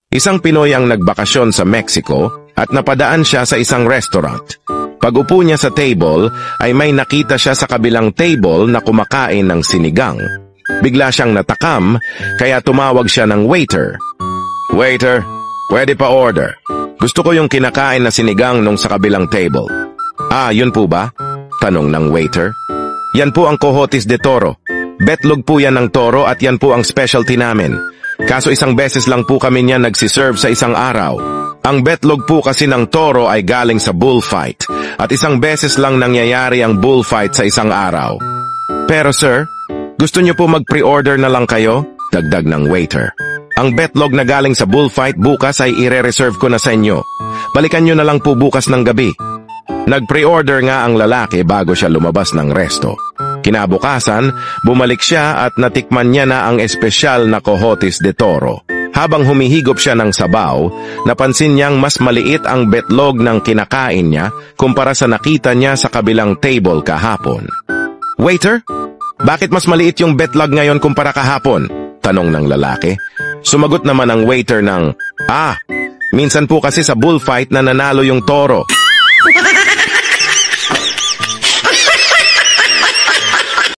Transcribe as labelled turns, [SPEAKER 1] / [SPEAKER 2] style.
[SPEAKER 1] Isang Pinoy ang nagbakasyon sa Mexico at napadaan siya sa isang restaurant. Pag-upo niya sa table ay may nakita siya sa kabilang table na kumakain ng sinigang. Bigla siyang natakam kaya tumawag siya ng waiter. "Waiter, pwede pa order. Gusto ko yung kinakain na sinigang nung sa kabilang table." "Ah, yun po ba?" tanong ng waiter. "Yan po ang cohotis de toro. Betlog po yan ng toro at yan po ang specialty namin. Kaso isang beses lang po kami niyan nagsiserve sa isang araw. Ang betlog po kasi ng toro ay galing sa bullfight at isang beses lang nangyayari ang bullfight sa isang araw." "Pero sir, gusto niyo po mag-pre-order na lang kayo?" dagdag ng waiter. "Ang betlog na galing sa bullfight bukas ay ire-reserve ko na sa inyo. Balikan niyo na lang po bukas ng gabi." Nag-pre-order nga ang lalaki bago siya lumabas ng resto. Kinabukasan, bumalik siya at natikman niya na ang espesyal na cohotis de toro. Habang humihigop siya ng sabaw, napansin niyang mas maliit ang betlog ng kinakain niya kumpara sa nakita niya sa kabilang table kahapon. "Waiter, bakit mas maliit yung betlog ngayon kumpara kahapon?" tanong ng lalaki. Sumagot naman ang waiter ng, "Minsan po kasi sa bullfight na nanalo yung toro."